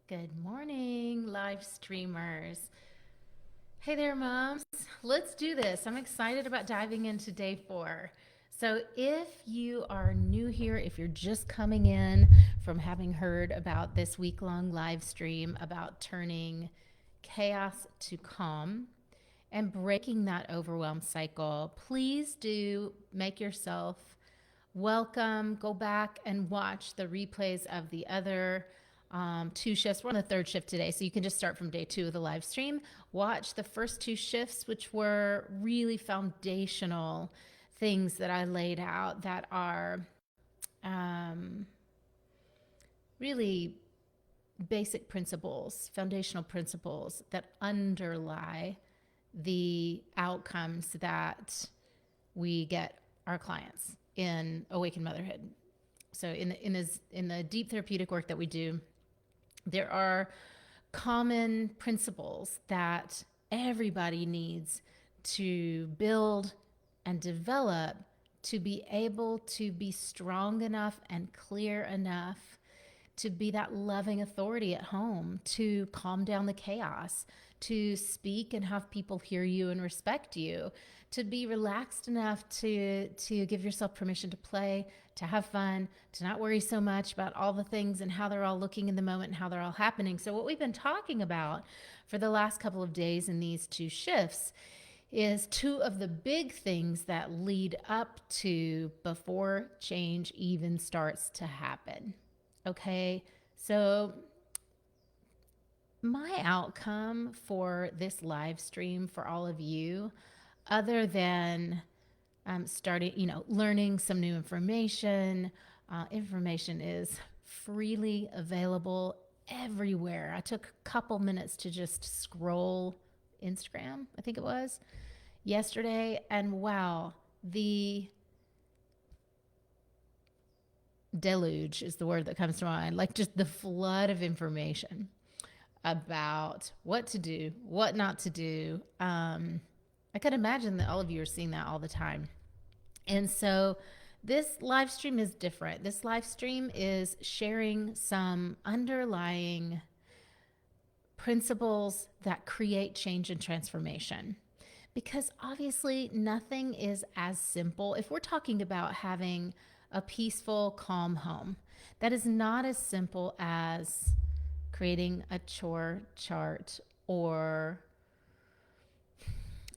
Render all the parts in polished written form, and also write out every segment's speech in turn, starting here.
Good morning, live streamers. Hey there, moms. Let's do this. I'm excited about diving into day 4. So, if you are new here, if you're just coming in from having heard about this week long live stream about turning chaos to calm and breaking that overwhelm cycle, please do make yourself welcome. Go back and watch the replays of the other 2 shifts. We're on the 3rd shift today, so you can just start from day 2 of the live stream. Watch the first 2 shifts, which were really foundational things that I laid out that are really basic principles, foundational principles that underlie the outcomes that we get our clients in Awakened Motherhood. So in the deep therapeutic work that we do, there are common principles that everybody needs to build and develop to be able to be strong enough and clear enough to be that loving authority at home, to calm down the chaos, to speak and have people hear you and respect you, to be relaxed enough to give yourself permission to play, to have fun, to not worry so much about all the things and how they're all looking in the moment and how they're all happening. So what we've been talking about for the last couple of days in these 2 shifts is 2 of the big things that lead up to before change even starts to happen. Okay, so my outcome for this live stream for all of you, other than learning some new information, information is freely available everywhere. I took a couple minutes to just scroll Instagram, I think it was, yesterday, and wow, the deluge is the word that comes to mind, like just the flood of information about what to do, what not to do. I could imagine that all of you are seeing that all the time. And so this live stream is different. This live stream is sharing some underlying principles that create change and transformation. Because obviously nothing is as simple. If we're talking about having a peaceful, calm home, that is not as simple as creating a chore chart or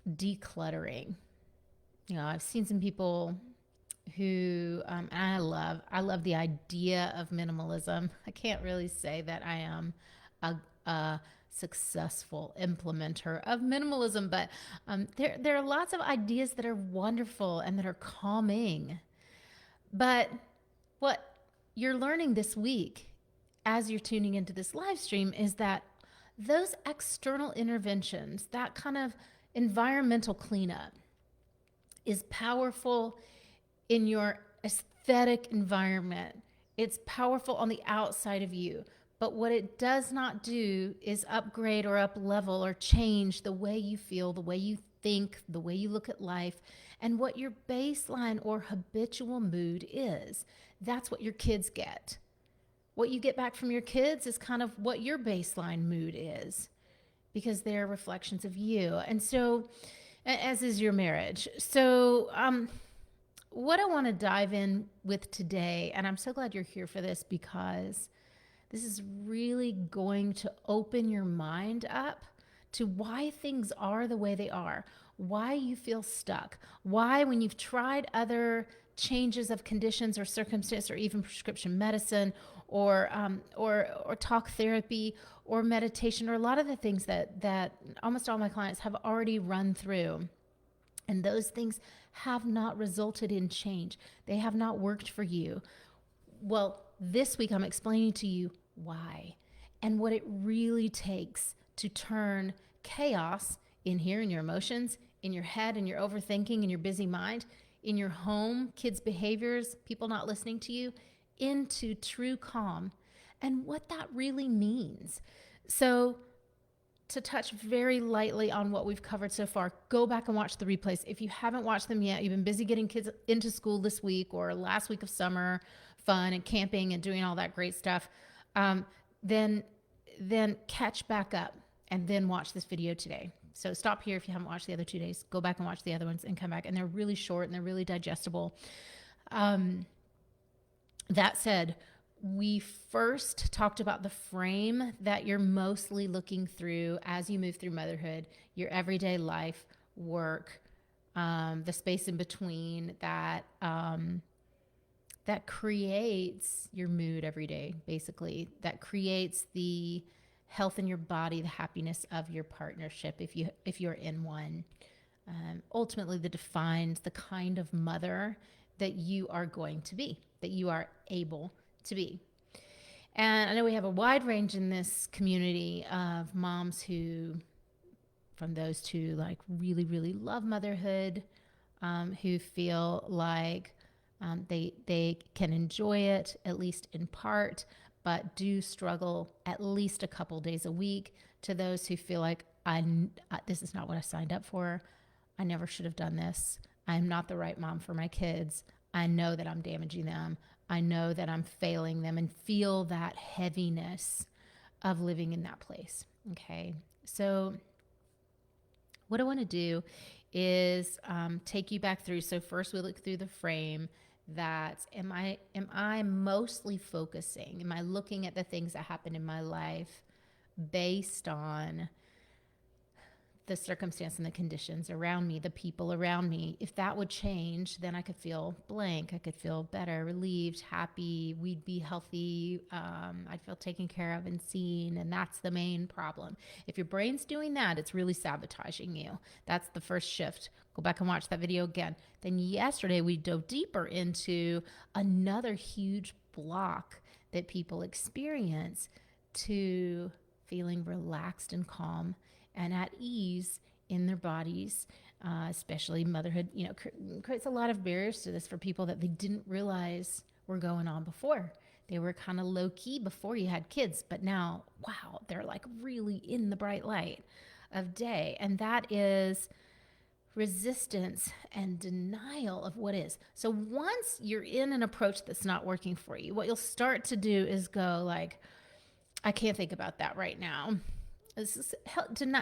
decluttering. I've seen some people who, and I love the idea of minimalism. I can't really say that I am a successful implementer of minimalism, but there are lots of ideas that are wonderful and that are calming. But what you're learning this week as you're tuning into this live stream is that those external interventions, that kind of environmental cleanup, is powerful in your aesthetic environment. It's powerful on the outside of you. But what it does not do is upgrade or up level or change the way you feel, the way you think, the way you look at life, and what your baseline or habitual mood is. That's what your kids get. What you get back from your kids is kind of what your baseline mood is, because they're reflections of you. And so, as is your marriage. So, what I want to dive in with today, and I'm so glad you're here for this, because this is really going to open your mind up to why things are the way they are, why you feel stuck, why when you've tried other changes of conditions or circumstance or even prescription medicine or talk therapy or meditation or a lot of the things that almost all my clients have already run through, and those things have not resulted in change. They have not worked for you. Well, this week I'm explaining to you why and what it really takes to turn chaos in here, in your emotions, in your head, in your overthinking, in your busy mind, in your home, kids' behaviors, people not listening to you, into true calm, and what that really means. So, to touch very lightly on what we've covered so far, go back and watch the replays. If you haven't watched them yet, you've been busy getting kids into school this week or last week of summer fun and camping and doing all that great stuff, then then catch back up and then watch this video today. So stop here if you haven't watched the other 2 days. Go back and watch the other ones and come back. And they're really short and they're really digestible. That said, we first talked about the frame that you're mostly looking through as you move through motherhood, your everyday life, work, the space in between that that creates your mood every day, basically, that creates the health in your body, the happiness of your partnership if you're in one. Ultimately, that defines the kind of mother that you are going to be, that you are able to be. And I know we have a wide range in this community of moms who, from those who like really, really love motherhood, who feel like they can enjoy it, at least in part, but do struggle at least a couple days a week, to those who feel like, this is not what I signed up for. I never should have done this. I'm not the right mom for my kids. I know that I'm damaging them. I know that I'm failing them, and feel that heaviness of living in that place. Okay. So what I want to do is take you back through. So first we look through the frame that am I mostly focusing? Am I looking at the things that happen in my life based on the circumstance and the conditions around me, the people around me? If that would change, then I could feel blank. I could feel better, relieved, happy. We'd be healthy. I'd feel taken care of and seen. And that's the main problem. If your brain's doing that, it's really sabotaging you. That's the first shift. Go back and watch that video again. Then yesterday we dove deeper into another huge block that people experience to feeling relaxed and calm and at ease in their bodies, especially motherhood, creates a lot of barriers to this for people that they didn't realize were going on before. They were kind of low key before you had kids, but now, wow, they're like really in the bright light of day. And that is resistance and denial of what is. So once you're in an approach that's not working for you, what you'll start to do is go like, I can't think about that right now. This is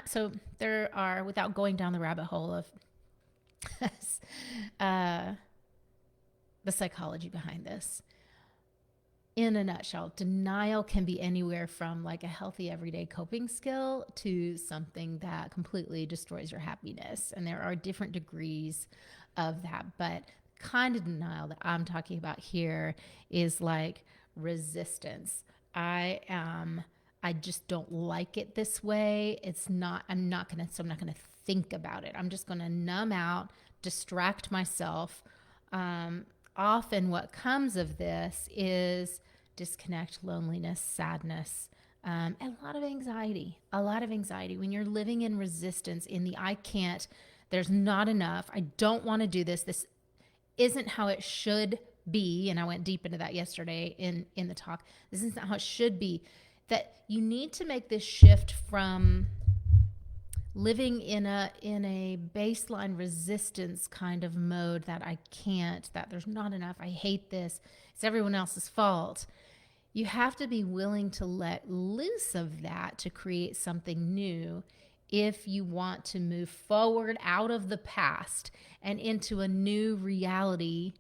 so there are, without going down the rabbit hole of the psychology behind this, in a nutshell, denial can be anywhere from like a healthy everyday coping skill to something that completely destroys your happiness. And there are different degrees of that. But kind of denial that I'm talking about here is like resistance. I just don't like it this way. I'm not going to think about it. I'm just going to numb out, distract myself. Often what comes of this is disconnect, loneliness, sadness, and a lot of anxiety. When you're living in resistance, in the I can't, there's not enough, I don't want to do this, this isn't how it should be. And I went deep into that yesterday in the talk. This isn't how it should be. That you need to make this shift from living in a baseline resistance kind of mode, that I can't, that there's not enough, I hate this, it's everyone else's fault. You have to be willing to let loose of that to create something new if you want to move forward out of the past and into a new reality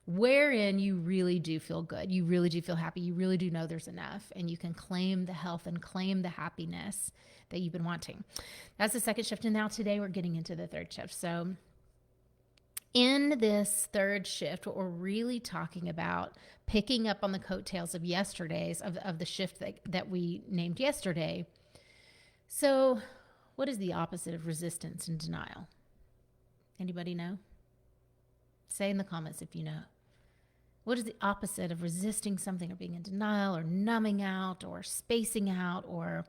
wherein you really do feel good, you really do feel happy, you really do know there's enough, and you can claim the health and claim the happiness that you've been wanting. That's the second shift. And now today we're getting into the third shift. So in this third shift, what we're really talking about, picking up on the coattails of yesterday's, of the shift that we named yesterday. So what is the opposite of resistance and denial? Anybody know? Say in the comments if you know. What is the opposite of resisting something, or being in denial, or numbing out, or spacing out, or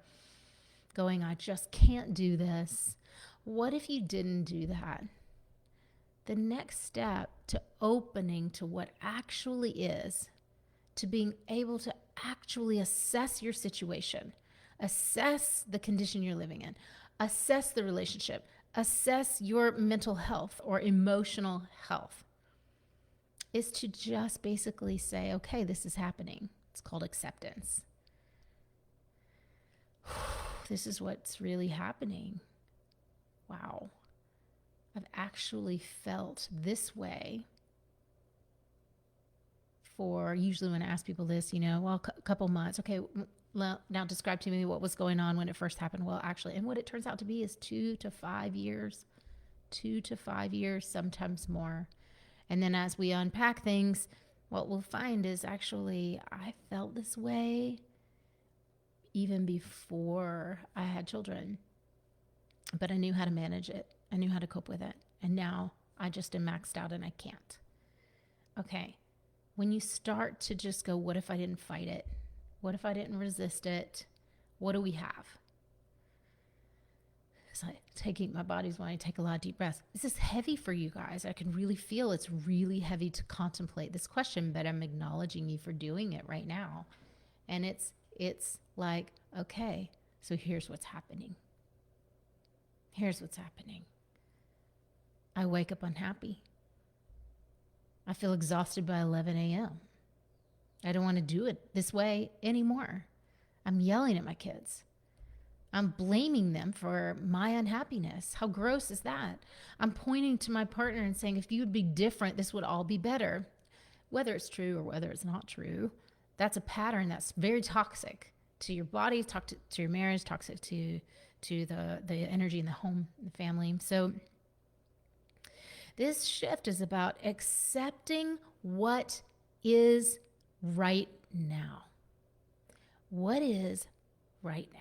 going, I just can't do this? What if you didn't do that? The next step to opening to what actually is, to being able to actually assess your situation, assess the condition you're living in, assess the relationship, assess your mental health or emotional health, is to just basically say, okay, this is happening. It's called acceptance. this is what's really happening. Wow. I've actually felt this way for, usually when I ask people this, well, a couple months. Okay, well, now describe to me what was going on when it first happened. Well, actually, and what it turns out to be is 2 to 5 years, 2 to 5 years, sometimes more. And then as we unpack things, what we'll find is actually I felt this way even before I had children, but I knew how to manage it. I knew how to cope with it. And now I just am maxed out and I can't. Okay. When you start to just go, what if I didn't fight it? What if I didn't resist it? What do we have? It's like my body's wanting to take a lot of deep breaths. This is heavy for you guys. I can really feel it's really heavy to contemplate this question, but I'm acknowledging you for doing it right now. And it's like, okay, so here's what's happening. Here's what's happening. I wake up unhappy. I feel exhausted by 11 a.m. I don't want to do it this way anymore. I'm yelling at my kids. I'm blaming them for my unhappiness. How gross is that? I'm pointing to my partner and saying, if you would be different, this would all be better. Whether it's true or whether it's not true, that's a pattern that's very toxic to your body, toxic to your marriage, toxic to the energy in the home, the family. So this shift is about accepting what is right now. What is right now?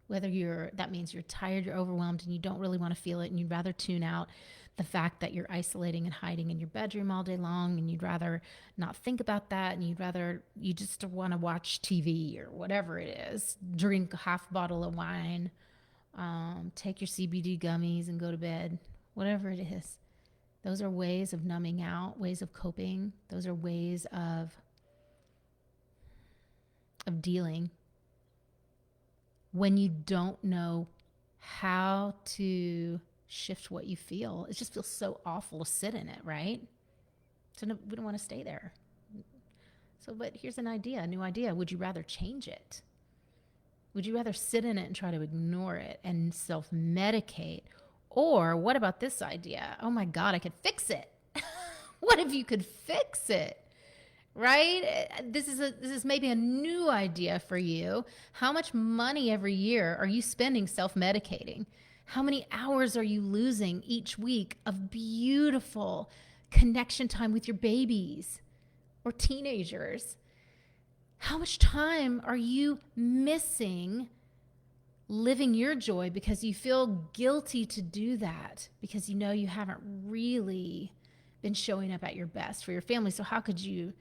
Whether that means you're tired, you're overwhelmed, and you don't really want to feel it, and you'd rather tune out the fact that you're isolating and hiding in your bedroom all day long, and you'd rather not think about that, and you just want to watch TV or whatever it is, drink a half bottle of wine, take your CBD gummies and go to bed, whatever it is. Those are ways of numbing out, ways of coping. Those are ways of dealing when you don't know how to shift what you feel. It just feels so awful to sit in it, right? So we don't want to stay there. So, but here's a new idea. Would you rather change it? Would you rather sit in it and try to ignore it and self-medicate? Or what about this idea? Oh my God, I could fix it. What if you could fix it? Right? This is maybe a new idea for you. How much money every year are you spending self-medicating? How many hours are you losing each week of beautiful connection time with your babies or teenagers? How much time are you missing living your joy because you feel guilty to do that because you know you haven't really been showing up at your best for your family? So how could you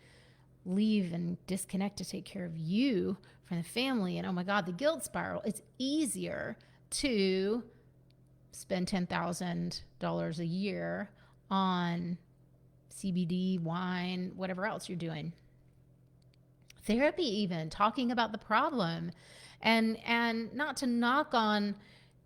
leave and disconnect to take care of you from the family? And oh my God, the guilt spiral. It's easier to spend $10,000 a year on CBD, wine, whatever else you're doing. Therapy, even talking about the problem, and not to knock on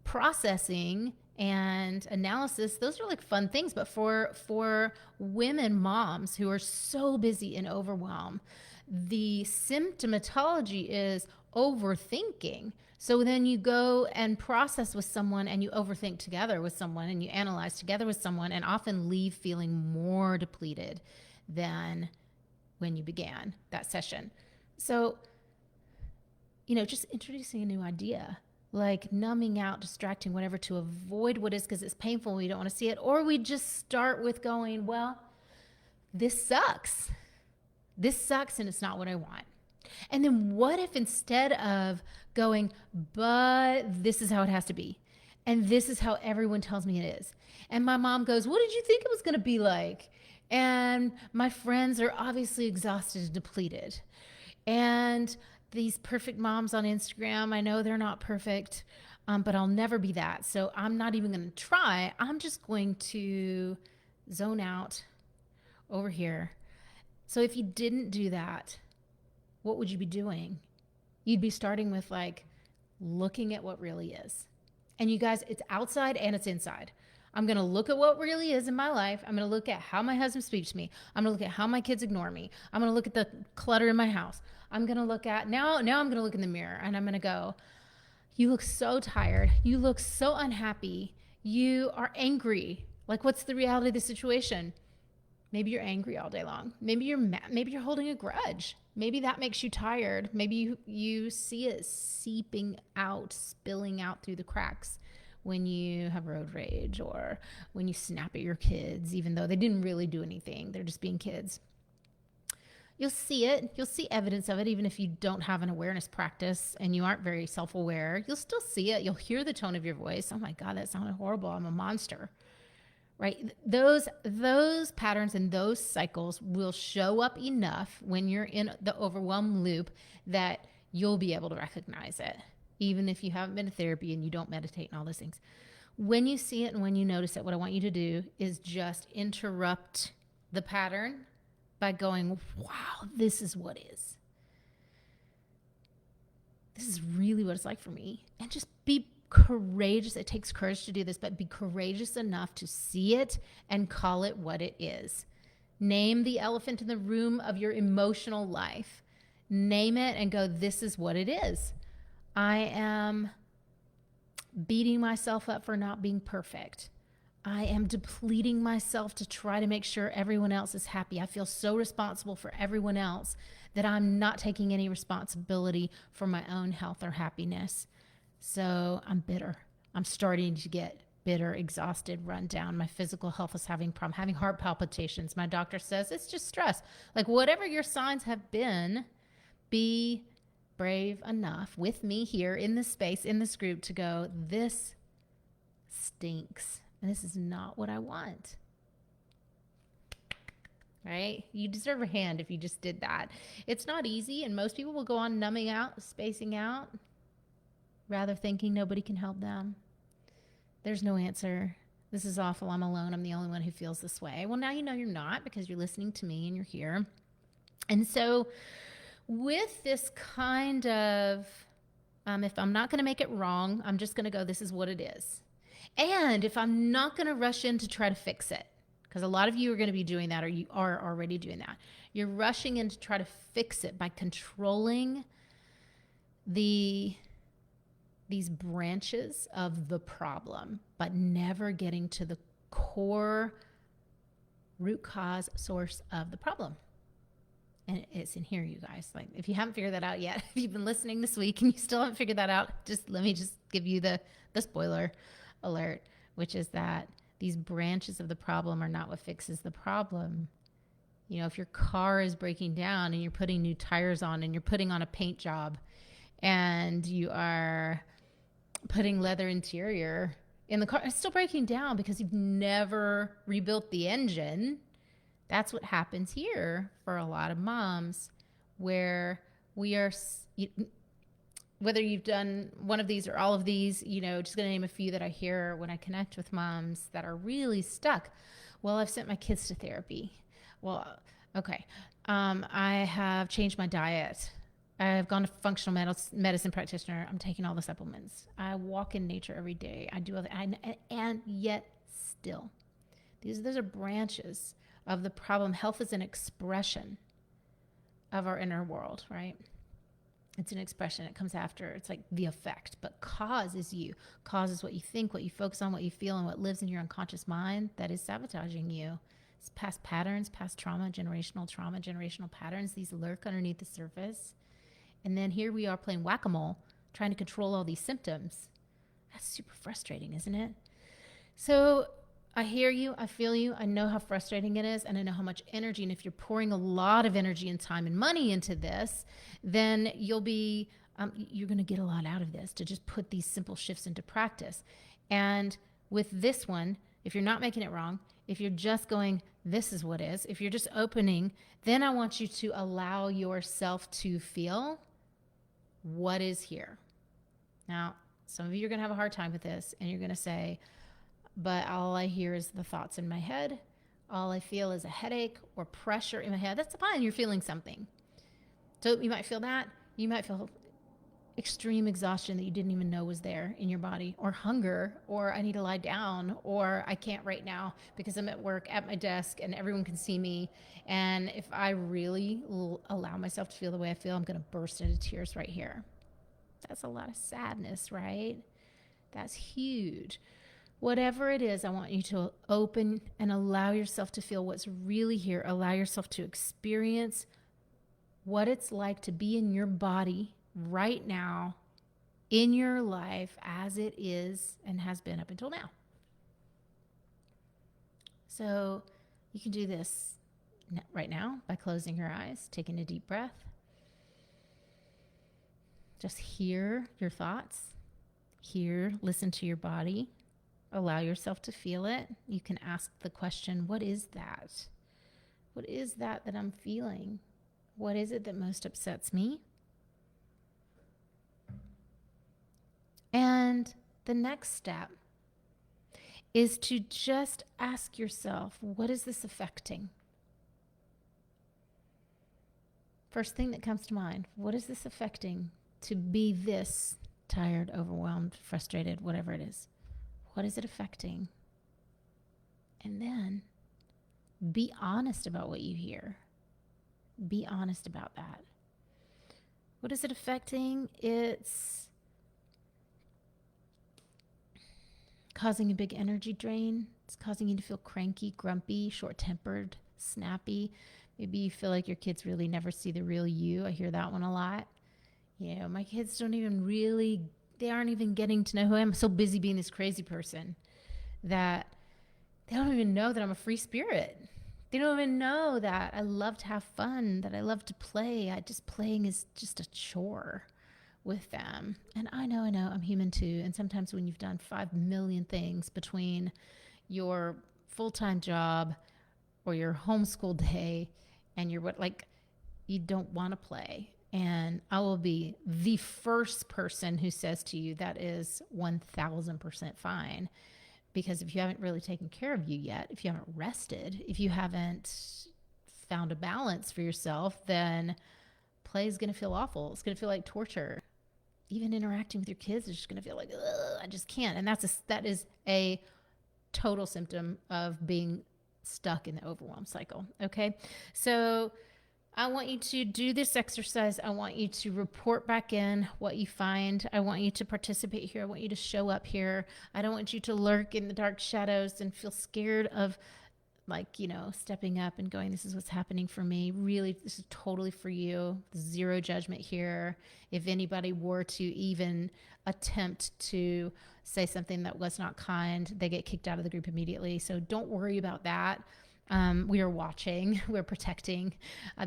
processing and analysis. Those are like fun things, but for women, moms who are so busy in overwhelm, the symptomatology is overthinking. So then you go and process with someone and you overthink together with someone and you analyze together with someone and often leave feeling more depleted than when you began that session. So, just introducing a new idea, like numbing out, distracting, whatever, to avoid what is because it's painful and we don't want to see it. Or we just start with going, well, this sucks. This sucks and it's not what I want. And then what if instead of going, but this is how it has to be, and this is how everyone tells me it is, and my mom goes, what did you think it was going to be like? And my friends are obviously exhausted and depleted. And these perfect moms on Instagram, I know they're not perfect, but I'll never be that. So I'm not even going to try. I'm just going to zone out over here. So if you didn't do that, what would you be doing? You'd be starting with looking at what really is. And you guys, it's outside and it's inside. I'm going to look at what really is in my life. I'm going to look at how my husband speaks to me. I'm going to look at how my kids ignore me. I'm going to look at the clutter in my house. I'm going to look at, now I'm going to look in the mirror and I'm going to go, You look so tired. You look so unhappy. You are angry. Like, what's the reality of the situation? Maybe you're angry all day long. Maybe you're mad. Maybe you're holding a grudge. Maybe that makes you tired. Maybe you see it seeping out, spilling out through the cracks when you have road rage or when you snap at your kids, even though they didn't really do anything. They're just being kids. You'll see it. You'll see evidence of it, even if you don't have an awareness practice and you aren't very self-aware. You'll still see it. You'll hear the tone of your voice. Oh my God, that sounded horrible. I'm a monster. Right? Those patterns and those cycles will show up enough when you're in the overwhelm loop that you'll be able to recognize it, even if you haven't been to therapy and you don't meditate and all those things. When you see it and when you notice it, what I want you to do is just interrupt the pattern by going, wow, this is what is. This is really what it's like for me. And just be courageous. It takes courage to do this, but be courageous enough to see it and call it what it is. Name the elephant in the room of your emotional life. Name it and go, this is what it is. I am beating myself up for not being perfect. I am depleting myself to try to make sure everyone else is happy. I feel so responsible for everyone else that I'm not taking any responsibility for my own health or happiness. So I'm bitter. I'm starting to get bitter, exhausted, run down. My physical health is having problem, having heart palpitations. My doctor says it's just stress. Like, whatever your signs have been, be brave enough with me here in this space, in this group, to go, this stinks. And this is not what I want. Right? You deserve a hand if you just did that. It's not easy, and most people will go on numbing out, spacing out, rather thinking nobody can help them. There's no answer. This is awful. I'm alone. I'm the only one who feels this way. Well, now you know you're not, because you're listening to me and you're here. And so with this kind of, if I'm not going to make it wrong, I'm just going to go, this is what it is. And if I'm not going to rush in to try to fix it, because a lot of you are going to be doing that, or you are already doing that. You're rushing in to try to fix it by controlling these branches of the problem, but never getting to the core root cause source of the problem. And it's in here, you guys. Like, if you haven't figured that out yet, if you've been listening this week and you still haven't figured that out, let me give you the spoiler alert, which is that these branches of the problem are not what fixes the problem. You know, if your car is breaking down and you're putting new tires on and you're putting on a paint job and you are putting leather interior in the car, it's still breaking down because you've never rebuilt the engine. That's what happens here for a lot of moms, where we are, whether you've done one of these or all of these, just going to name a few that I hear when I connect with moms that are really stuck. Well, I've sent my kids to therapy. Well, okay. I have changed my diet. I've gone to functional medicine practitioner. I'm taking all the supplements. I walk in nature every day. I do, and yet still, those are branches of the problem. Health is an expression of our inner world, right? It's an expression. It comes after. It's like the effect. But cause is you. Cause is what you think, what you focus on, what you feel, and what lives in your unconscious mind that is sabotaging you. It's past patterns, past trauma, generational patterns. These lurk underneath the surface. And then here we are playing whack-a-mole, trying to control all these symptoms. That's super frustrating, isn't it? So I hear you. I feel you. I know how frustrating it is, and I know how much energy. And if you're pouring a lot of energy and time and money into this, then you're going to get a lot out of this, to just put these simple shifts into practice. And with this one, if you're not making it wrong, if you're just going, this is what is, if you're just opening, then I want you to allow yourself to feel what is here. Now, some of you are going to have a hard time with this, and you're going to say, but all I hear is the thoughts in my head. All I feel is a headache or pressure in my head. That's fine. You're feeling something. So you might feel that. You might feel extreme exhaustion that you didn't even know was there in your body, or hunger, or I need to lie down, or I can't right now because I'm at work at my desk and everyone can see me. And if I really allow myself to feel the way I feel, I'm going to burst into tears right here. That's a lot of sadness, right? That's huge. Whatever it is, I want you to open and allow yourself to feel what's really here. Allow yourself to experience what it's like to be in your body right now, in your life as it is and has been up until now. So you can do this right now by closing your eyes, taking a deep breath. Just hear your thoughts. Listen to your body. Allow yourself to feel it. You can ask the question, what is that? What is that I'm feeling? What is it that most upsets me? And the next step is to just ask yourself, what is this affecting? First thing that comes to mind, what is this affecting to be this tired, overwhelmed, frustrated, whatever it is? What is it affecting? And then be honest about what you hear. Be honest about that. What is it affecting? It's causing a big energy drain. It's causing you to feel cranky, grumpy, short-tempered, snappy. Maybe you feel like your kids really never see the real you. I hear that one a lot. You know, my kids don't even really, they aren't even getting to know who I am. I'm so busy being this crazy person that they don't even know that I'm a free spirit. They don't even know that I love to have fun, that I love to play. Playing is just a chore with them. And I know, I'm human too. And sometimes when you've done 5 million things between your full-time job or your homeschool day and you don't want to play. And I will be the first person who says to you that is 1000% fine. Because if you haven't really taken care of you yet, if you haven't rested, if you haven't found a balance for yourself, then play is going to feel awful. It's going to feel like torture. Even interacting with your kids is just going to feel like, I just can't. And that is a total symptom of being stuck in the overwhelm cycle. Okay. So I want you to do this exercise. I want you to report back in what you find. I want you to participate here. I want you to show up here. I don't want you to lurk in the dark shadows and feel scared of stepping up and going, this is what's happening for me. Really, this is totally for you. Zero judgment here. If anybody were to even attempt to say something that was not kind, they get kicked out of the group immediately. So don't worry about that. We are watching, we're protecting.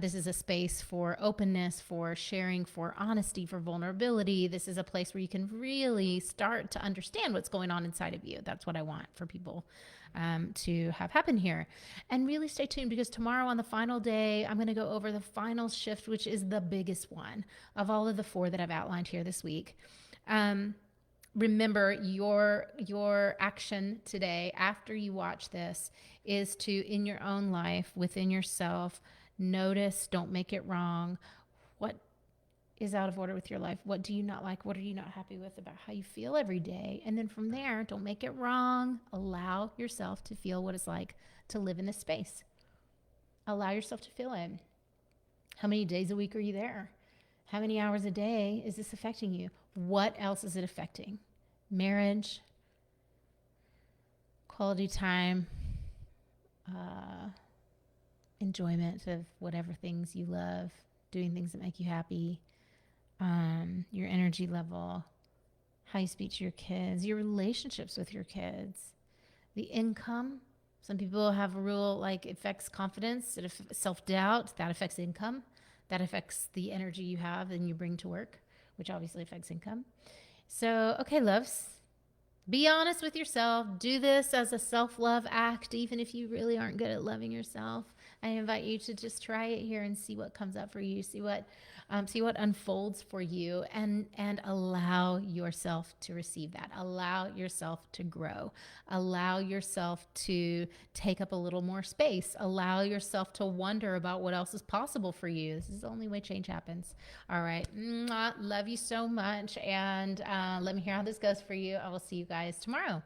This is a space for openness, for sharing, for honesty, for vulnerability. This is a place where you can really start to understand what's going on inside of you. That's what I want for people to have happen here. And really stay tuned, because tomorrow on the final day, I'm going to go over the final shift, which is the biggest one of all of the 4 that I've outlined here this week. Remember, your action today after you watch this is to, in your own life, within yourself, notice, don't make it wrong. What is out of order with your life? What do you not like? What are you not happy with about how you feel every day? And then from there, don't make it wrong. Allow yourself to feel what it's like to live in this space. Allow yourself to feel it. How many days a week are you there? How many hours a day is this affecting you? What else is it affecting? Marriage, quality time, enjoyment of whatever things you love, doing things that make you happy, your energy level, how you speak to your kids, your relationships with your kids, the income. Some people have a rule like it affects confidence, self-doubt, that affects income, that affects the energy you have and you bring to work, which obviously affects income. So, okay, loves, be honest with yourself. Do this as a self-love act, even if you really aren't good at loving yourself. I invite you to just try it here and see what comes up for you. See what unfolds for you, and allow yourself to receive that. Allow yourself to grow. Allow yourself to take up a little more space. Allow yourself to wonder about what else is possible for you. This is the only way change happens. All right. Love you so much. And let me hear how this goes for you. I will see you guys tomorrow.